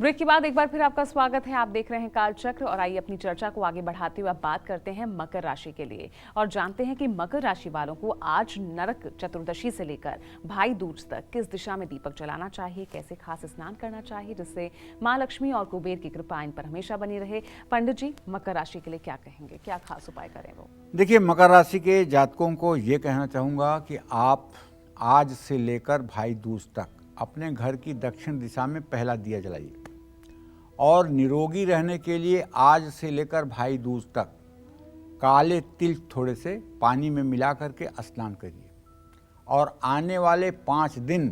Break के बाद एक बार फिर आपका स्वागत है। आप देख रहे हैं कालचक्र और आइए अपनी चर्चा को आगे बढ़ाते हुए अब बात करते हैं मकर राशि के लिए और जानते हैं कि मकर राशि वालों को आज नरक चतुर्दशी से लेकर भाई दूज तक किस दिशा में दीपक जलाना चाहिए, कैसे खास स्नान करना चाहिए जिससे मां लक्ष्मी और कुबेर की कृपा इन पर हमेशा बनी रहे। पंडित जी, मकर राशि के लिए क्या कहेंगे, क्या खास उपाय करें वो? देखिए, मकर राशि के जातकों को ये कहना चाहूँगा कि आप आज से लेकर भाई दूज तक अपने घर की दक्षिण दिशा में पहला दिया जलाइए और निरोगी रहने के लिए आज से लेकर भाई दूज तक काले तिल थोड़े से पानी में मिला करके स्नान करिए और आने वाले 5 दिन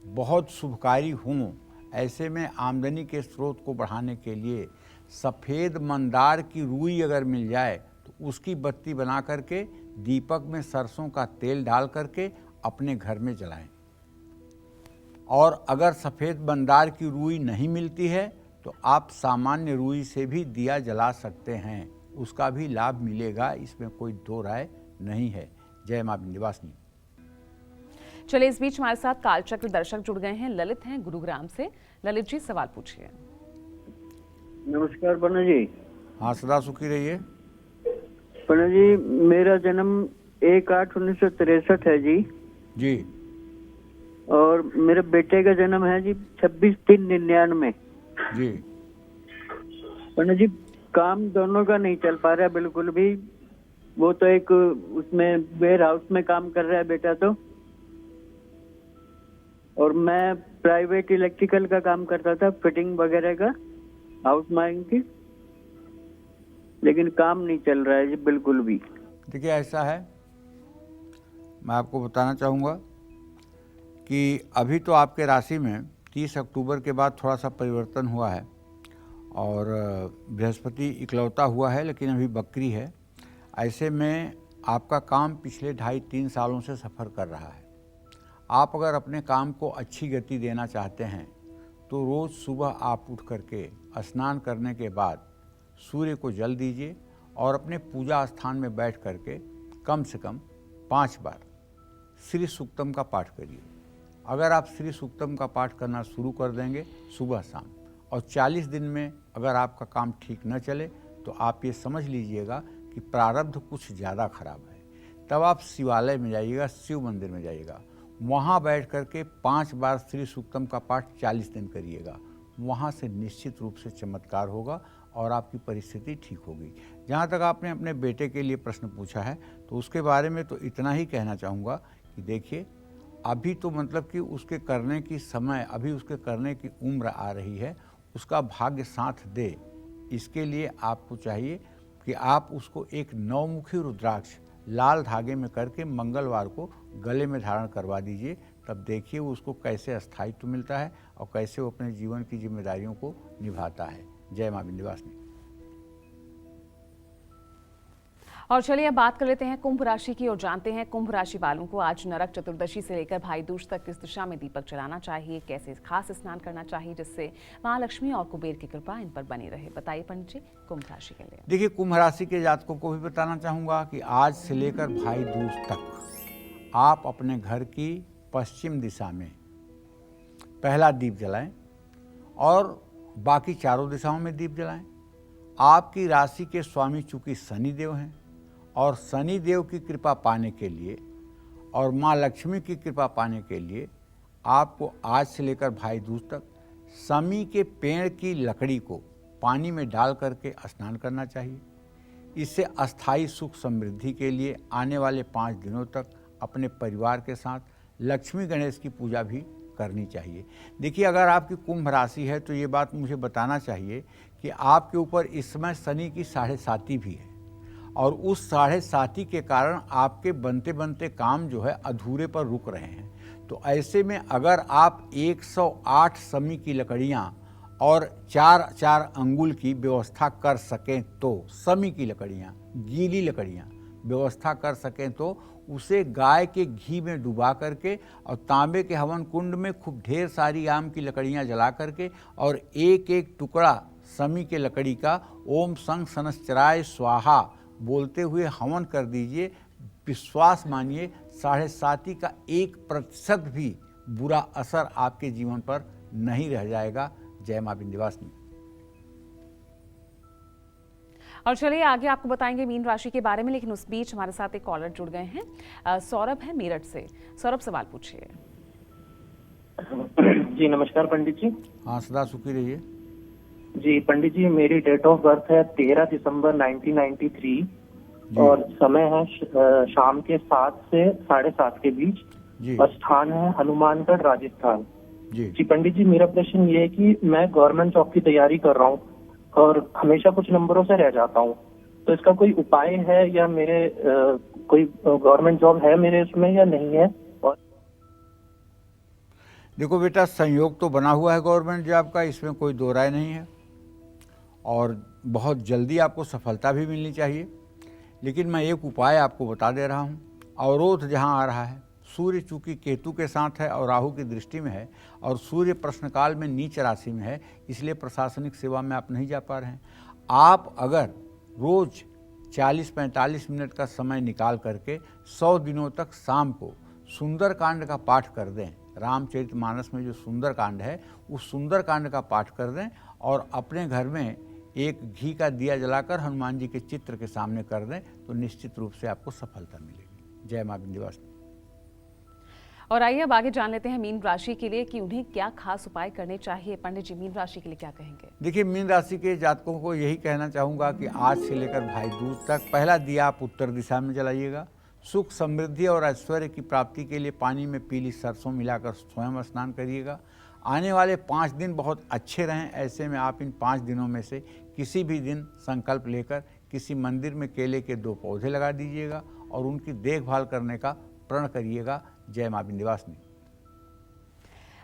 बहुत शुभकारी हों। ऐसे में आमदनी के स्रोत को बढ़ाने के लिए सफ़ेद मंदार की रुई अगर मिल जाए तो उसकी बत्ती बना करके दीपक में सरसों का तेल डाल करके अपने घर में जलाएं। और अगर सफ़ेद मंदार की रुई नहीं मिलती है तो आप सामान्य रुई से भी दिया जला सकते हैं, उसका भी लाभ मिलेगा, इसमें कोई दो राय नहीं है। जय मां विंध्यवासिनी। चलिए, इस बीच हमारे साथ कालचक्र दर्शक जुड़ गए हैं। ललित हैं गुरुग्राम से। ललित जी, सवाल पूछिए। नमस्कार पंडित जी। हाँ, सदा सुखी रहिए। पंडित जी, मेरा जन्म 1/8/1963 है जी। जी। और मेरे बेटे का जन्म है जी 26/3/99। जी। पंडित जी, काम दोनों का नहीं चल पा रहा है बिल्कुल भी। वो तो एक उसमें वेयर हाउस में काम कर रहा है बेटा तो, और मैं प्राइवेट इलेक्ट्रिकल का काम करता था, फिटिंग वगैरह का, हाउस वाइरिंग की, लेकिन काम नहीं चल रहा है जी बिल्कुल भी। देखिए, ऐसा है, मैं आपको बताना चाहूँगा कि अभी तो आपके राशि में 30 अक्टूबर के बाद थोड़ा सा परिवर्तन हुआ है और बृहस्पति इकलौता हुआ है लेकिन अभी बकरी है। ऐसे में आपका काम पिछले 2.5-3 सालों से सफ़र कर रहा है। आप अगर अपने काम को अच्छी गति देना चाहते हैं तो रोज़ सुबह आप उठ करके स्नान करने के बाद सूर्य को जल दीजिए और अपने पूजा स्थान में बैठ करके कम से कम 5 बार श्री सूक्तम का पाठ करिए। अगर आप श्री सूक्तम का पाठ करना शुरू कर देंगे सुबह शाम, और 40 दिन में अगर आपका काम ठीक न चले तो आप ये समझ लीजिएगा कि प्रारब्ध कुछ ज़्यादा खराब है। तब आप शिवालय में जाइएगा, शिव मंदिर में जाइएगा, वहाँ बैठ करके 5 बार श्री सूक्तम का पाठ 40 दिन करिएगा। वहाँ से निश्चित रूप से चमत्कार होगा और आपकी परिस्थिति ठीक होगी। जहाँ तक आपने अपने बेटे के लिए प्रश्न पूछा है तो उसके बारे में तो इतना ही कहना चाहूँगा कि देखिए, अभी तो मतलब कि उसके करने की समय, अभी उसके करने की उम्र आ रही है, उसका भाग्य साथ दे, इसके लिए आपको चाहिए कि आप उसको एक 9-मुखी रुद्राक्ष लाल धागे में करके मंगलवार को गले में धारण करवा दीजिए। तब देखिए वो उसको कैसे स्थायित्व मिलता है और कैसे वो अपने जीवन की जिम्मेदारियों को निभाता है। जय मां विंध्यवासिनी। और चलिए अब बात कर लेते हैं कुंभ राशि की और जानते हैं कुंभ राशि वालों को आज नरक चतुर्दशी से लेकर भाई दूज तक किस दिशा में दीपक जलाना चाहिए, कैसे खास स्नान करना चाहिए जिससे मां लक्ष्मी और कुबेर की कृपा इन पर बनी रहे। बताइए पंडित जी, कुंभ राशि के लिए। देखिए, कुंभ राशि के जातकों को भी बताना चाहूँगा कि आज से लेकर भाई दूज तक आप अपने घर की पश्चिम दिशा में पहला दीप जलाएं और बाकी चारों दिशाओं में दीप जलाएं। आपकी राशि के स्वामी चूँकि शनि देव हैं और शनि देव की कृपा पाने के लिए और माँ लक्ष्मी की कृपा पाने के लिए आपको आज से लेकर भाई दूज तक शमी के पेड़ की लकड़ी को पानी में डाल करके स्नान करना चाहिए। इससे अस्थायी सुख समृद्धि के लिए आने वाले 5 दिनों तक अपने परिवार के साथ लक्ष्मी गणेश की पूजा भी करनी चाहिए। देखिए, अगर आपकी कुंभ राशि है तो ये बात मुझे बताना चाहिए कि आपके ऊपर इस समय शनि की 7.5 भी है और उस 7.5 के कारण आपके बनते बनते काम जो है अधूरे पर रुक रहे हैं। तो ऐसे में अगर आप 108 शमी की लकड़ियाँ और 4-4 अंगुल की व्यवस्था कर सकें तो, शमी की लकड़ियाँ, गीली लकड़ियाँ व्यवस्था कर सकें तो उसे गाय के घी में डुबा करके और तांबे के हवन कुंड में खूब ढेर सारी आम की लकड़ियाँ जला करके और एक एक टुकड़ा शमी के लकड़ी का ओम संग सनश्चराय स्वाहा बोलते हुए हवन कर दीजिए। विश्वास मानिए 7.5 का 1% भी बुरा असर आपके जीवन पर नहीं रह जाएगा। जय मां विंध्यवासिनी। और चलिए आगे आपको बताएंगे मीन राशि के बारे में, लेकिन उस बीच हमारे साथ एक कॉलर जुड़ गए हैं। सौरभ है मेरठ से। सौरभ, सवाल पूछिए। जी नमस्कार पंडित जी। हाँ, सदा सुखी रहिए। जी पंडित जी, मेरी डेट ऑफ बर्थ है 13 दिसंबर 1993 और समय है शाम के 7 से 7:30 के बीच जी और स्थान है हनुमानगढ़, राजस्थान। जी जी पंडित जी, मेरा प्रश्न ये है कि मैं गवर्नमेंट जॉब की तैयारी कर रहा हूँ और हमेशा कुछ नंबरों से रह जाता हूँ, तो इसका कोई उपाय है या मेरे कोई गवर्नमेंट जॉब है मेरे इसमें या नहीं है? और देखो बेटा, संयोग तो बना हुआ है गवर्नमेंट जॉब का, इसमें कोई दो राय नहीं है और बहुत जल्दी आपको सफलता भी मिलनी चाहिए। लेकिन मैं एक उपाय आपको बता दे रहा हूँ। अवरोध जहाँ आ रहा है, सूर्य चूंकि केतु के साथ है और राहु की दृष्टि में है और सूर्य प्रश्नकाल में नीच राशि में है, इसलिए प्रशासनिक सेवा में आप नहीं जा पा रहे हैं। आप अगर रोज 40-45 मिनट का समय निकाल करके 100 दिनों तक शाम को सुंदरकांड का पाठ कर दें, रामचरितमानस में जो सुंदरकांड है उस सुंदरकांड का पाठ कर दें और अपने घर में एक घी का दिया जलाकर हनुमान जी के चित्र के सामने कर दें, तो निश्चित रूप से आपको सफलता मिलेगी। जय मां विंध्यवासिनी। और आइए अब आगे जान लेते हैं मीन राशि के लिए कि उन्हें क्या खास उपाय करने चाहिए। पंडित जी, मीन राशि के लिए क्या कहेंगे? देखिए, मीन राशि के जातकों को यही कहना चाहूँगा कि आज से लेकर भाई दूज तक पहला दिया आप उत्तर दिशा में जलाइएगा। सुख, समृद्धि और ऐश्वर्य की प्राप्ति के लिए पानी में पीली सरसों मिलाकर स्वयं स्नान करिएगा। आने वाले 5 दिन बहुत अच्छे रहें, ऐसे में आप इन 5 दिनों में से किसी भी दिन संकल्प लेकर किसी मंदिर में केले के 2 पौधे लगा दीजिएगा और उनकी देखभाल करने का प्रण करिएगा। जय मां विंध्यवासिनी।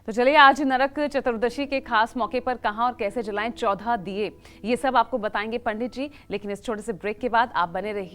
तो चलिए आज नरक चतुर्दशी के खास मौके पर कहां और कैसे जलाएं 14 दिए, ये सब आपको बताएंगे पंडित जी। लेकिन इस छोटे से ब्रेक के बाद आप बने रहिए